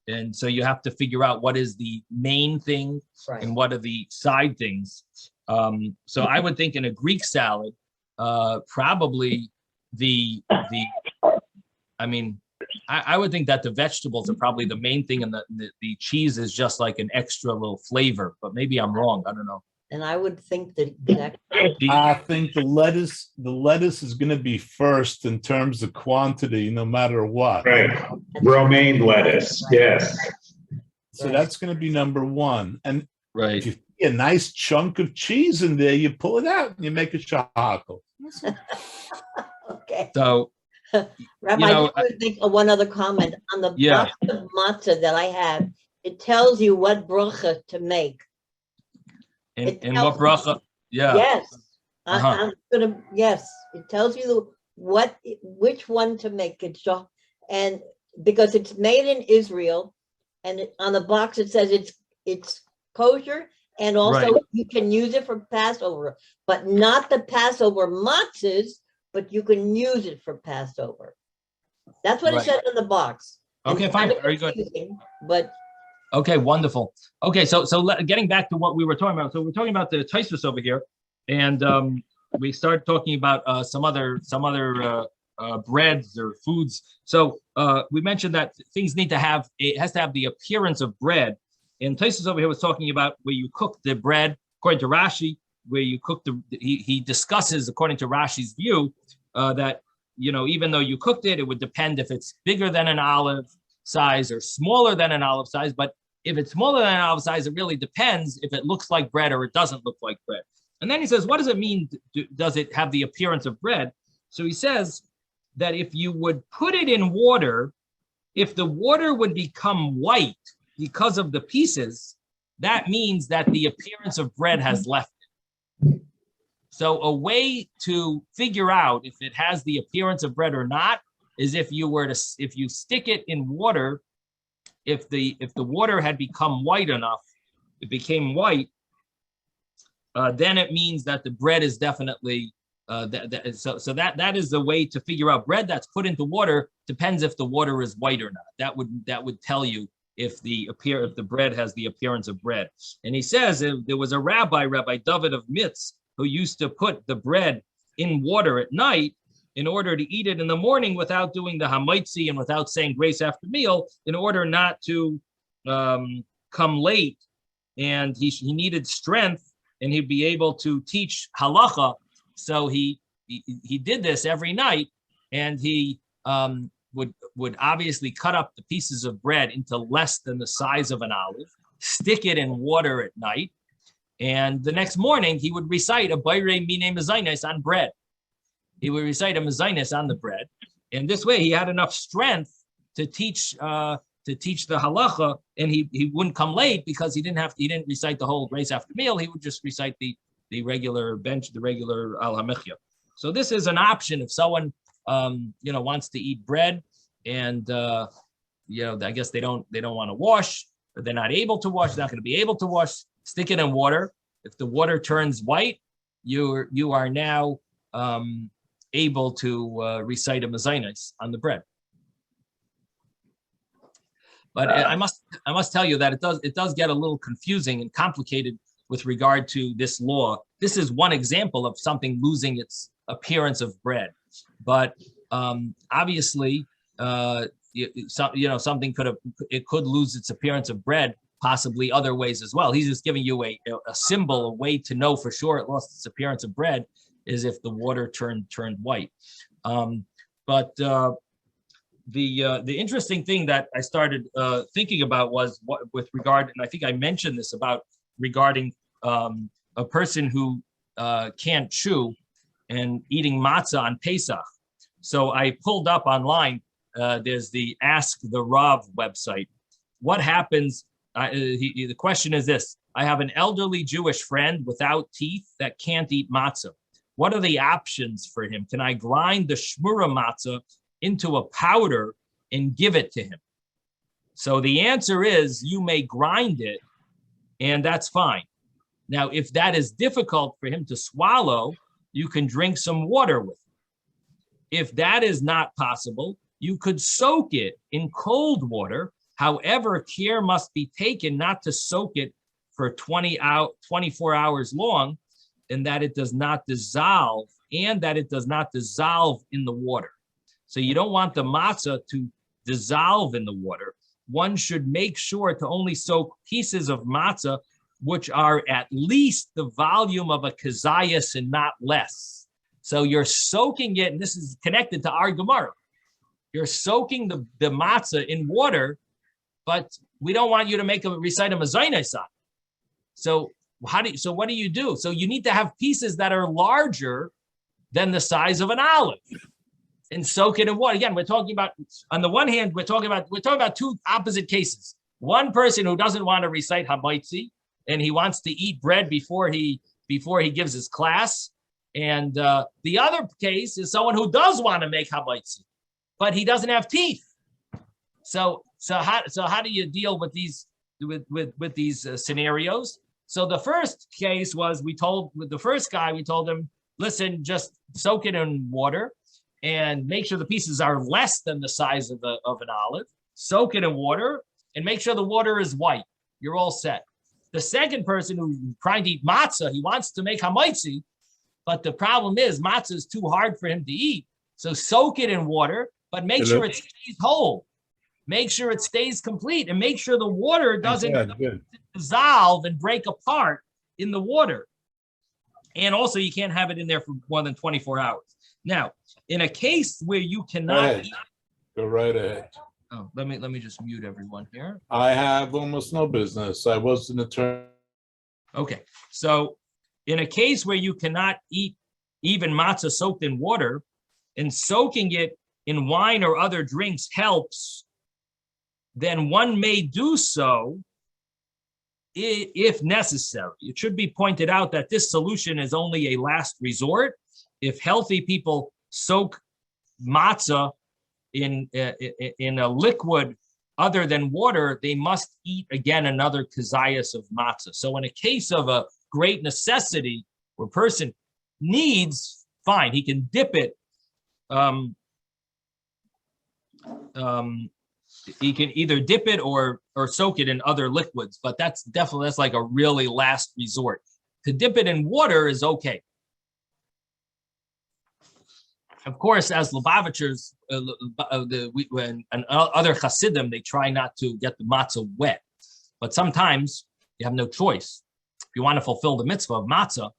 And so you have to figure out what is the main thing and what are the side things. So I would think in a Greek salad, probably I would think that the vegetables are probably the main thing, and the cheese is just like an extra little flavor, but maybe I'm wrong. I don't know. and I would think that I think the lettuce is going to be first in terms of quantity, no matter what. Right. Romaine lettuce, yes. So that's going to be number one. And Right. if you see a nice chunk of cheese in there, you pull it out and you make a shahakel. okay. So, Rabbi, I would think of one other comment on the box of matzah that I have. It tells you what bracha to make. and what bracha? Yeah. Yes. I'm gonna. Yes, it tells you which one to make. And because it's made in Israel, and on the box it says it's kosher, and also you can use it for Passover, but not the Passover matzahs. But you can use it for Passover. That's what it said on the box. Okay, fine, very good. But okay, wonderful. Okay, so getting back to what we were talking about. So we're talking about the Tosfos over here, and we started talking about some other breads or foods. So we mentioned that things need to have it has to have the appearance of bread. And Tosfos over here was talking about where you cook the bread, according to Rashi, where you cook he discusses, according to Rashi's view, that, you know, even though you cooked it, it would depend if it's bigger than an olive size or smaller than an olive size. But if it's smaller than an olive size, it really depends if it looks like bread or it doesn't look like bread. And then he says, what does it mean? Does it have the appearance of bread? So he says that if you would put it in water, if the water would become white because of the pieces, that means that the appearance of bread has left. So a way to figure out if it has the appearance of bread or not is if you stick it in water, if the water had become white enough, it became white, then it means that the bread is definitely so that is the way to figure out bread that's put into water. Depends if the water is white or not. That would tell you if the bread has the appearance of bread. And he says there was a Rabbi David of Mitz, who used to put the bread in water at night in order to eat it in the morning without doing the hamaitzi and without saying grace after meal, in order not to come late. And he needed strength, and he'd be able to teach halacha. So he did this every night, and he would obviously cut up the pieces of bread into less than the size of an olive, stick it in water at night, and the next morning he would recite a bayrei mine mezainis on bread. He would recite a mezainis on the bread, and this way he had enough strength to teach the halacha, and he wouldn't come late because he didn't recite the whole grace after meal. He would just recite the regular al hamichya. So this is an option if someone wants to eat bread, and I guess they don't want to wash. but they're not able to wash, not going to be able to wash, stick it in water. If the water turns white, you are now able to recite a mezainis on the bread. But I must tell you that it does get a little confusing and complicated with regard to this law. This is one example of something losing its appearance of bread, but obviously, something could lose its appearance of bread, possibly other ways as well. He's just giving you a symbol, a way to know for sure it lost its appearance of bread is if the water turned white. But the interesting thing that I started thinking about was with regard, and I think I mentioned this about regarding a person who can't chew and eating matzah on Pesach. So I pulled up online, there's the Ask the Rav website. What happens, the question is this: I have an elderly Jewish friend without teeth that can't eat matzah. What are the options for him? Can I grind the shmura matzah into a powder and give it to him? So the answer is you may grind it, and that's fine. Now, if that is difficult for him to swallow, you can drink some water with it. If that is not possible, you could soak it in cold water. However, care must be taken not to soak it for 24 hours long, and that it does not dissolve, and that it does not dissolve in the water. So you don't want the matzah to dissolve in the water. One should make sure to only soak pieces of matzah which are at least the volume of a kazayas and not less. So you're soaking it, and this is connected to our Gemara. You're soaking the matzah in water, but we don't want you to recite a mezainis on. So what do you do? So you need to have pieces that are larger than the size of an olive and soak it in water. Again, we're talking about, on the one hand, we're talking about two opposite cases. One person who doesn't want to recite hamaitzi, and he wants to eat bread before he gives his class. And the other case is someone who does want to make hamaitzi, but he doesn't have teeth. So how do you deal with these scenarios? So the first case was we told him, listen, just soak it in water and make sure the pieces are less than the size of an olive. Soak it in water and make sure the water is white. You're all set. The second person who's trying to eat matzah, he wants to make hamaitzi, but the problem is matzah is too hard for him to eat. So soak it in water, but make sure it stays whole. Make sure it stays complete, and make sure the water doesn't dissolve and break apart in the water. And also, you can't have it in there for more than 24 hours. Now, in a case where you cannot go right ahead. Oh, let me just mute everyone here. I have almost no business. I was an attorney. Okay, so in a case where you cannot eat even matzah soaked in water, and soaking it in wine or other drinks helps, then one may do so if necessary. It should be pointed out that this solution is only a last resort. If healthy people soak matzah in a liquid other than water, they must eat again another kazayas of matzah. So in a case of a great necessity where a person needs, fine, he can dip it. He can either dip it or soak it in other liquids, but that's like a really last resort. To dip it in water is okay. Of course, as Lubavitchers and other Hasidim, they try not to get the matzah wet, but sometimes you have no choice. If you want to fulfill the mitzvah of matzah,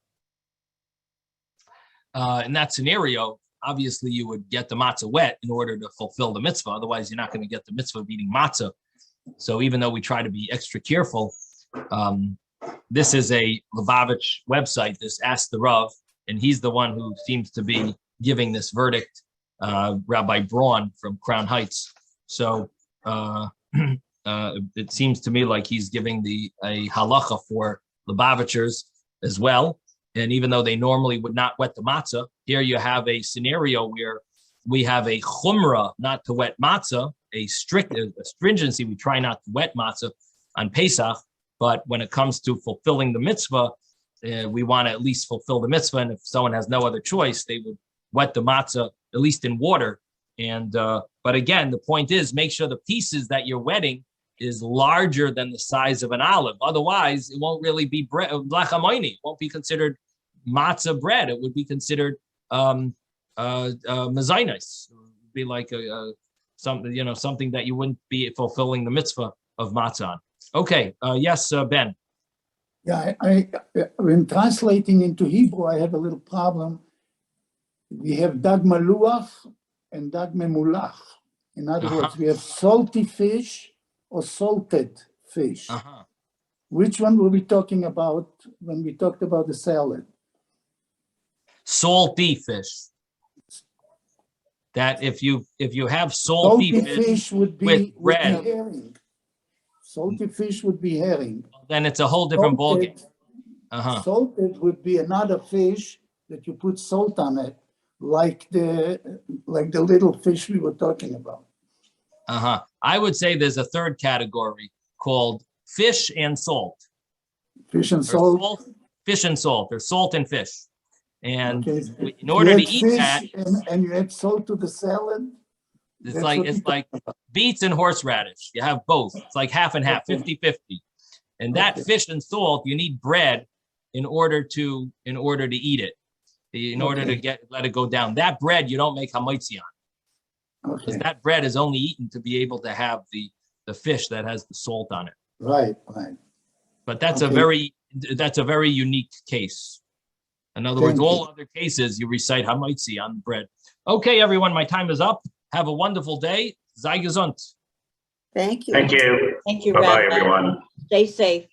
in that scenario, obviously you would get the matzah wet in order to fulfill the mitzvah. Otherwise, you're not going to get the mitzvah of eating matzah. So even though we try to be extra careful, this is a Lubavitch website, this Ask the Rav, and he's the one who seems to be giving this verdict, Rabbi Braun from Crown Heights. So it seems to me like he's giving a halacha for Lubavitchers as well. And even though they normally would not wet the matzah, here you have a scenario where we have a chumrah not to wet matzah, a stringency, we try not to wet matzah. on Pesach. But when it comes to fulfilling the mitzvah, we want to at least fulfill the mitzvah. And if someone has no other choice, they would wet the matzah, at least in water. And but again, the point is, make sure the pieces that you're wetting is larger than the size of an olive. Otherwise, it won't really be bread. It won't be considered matzah bread. It would be considered mezainis. It would be like something that you wouldn't be fulfilling the mitzvah of matzah on. Okay. Yes, Ben. Yeah, I when translating into Hebrew, I have a little problem. We have dag maluach and dag memulach. In other words, we have salty fish or salted fish. Which one were we talking about when we talked about the salad? Salty fish. That if you have salty fish would be with bread, would be herring. Salty fish would be herring. Then it's a whole different ballgame. Salted would be another fish that you put salt on it, like the little fish we were talking about. I would say there's a third category called fish and salt. Fish and salt. Fish and salt. There's salt and fish. And in order to eat that, and you add salt to the salad. It's like beets and horseradish. You have both. It's like half and half, 50-50. And that fish and salt, you need bread in order to eat it. In order to let it go down. That bread you don't make hamaitzi on. Because that bread is only eaten to be able to have the fish that has the salt on it. Right. But that's a very unique case. In other words, all other cases you recite hamaitzi on the bread. Okay, everyone, my time is up. Have a wonderful day. Sei gesund. Thank you. Thank you. Thank you, Bye-bye, Rabbi. everyone. Stay safe.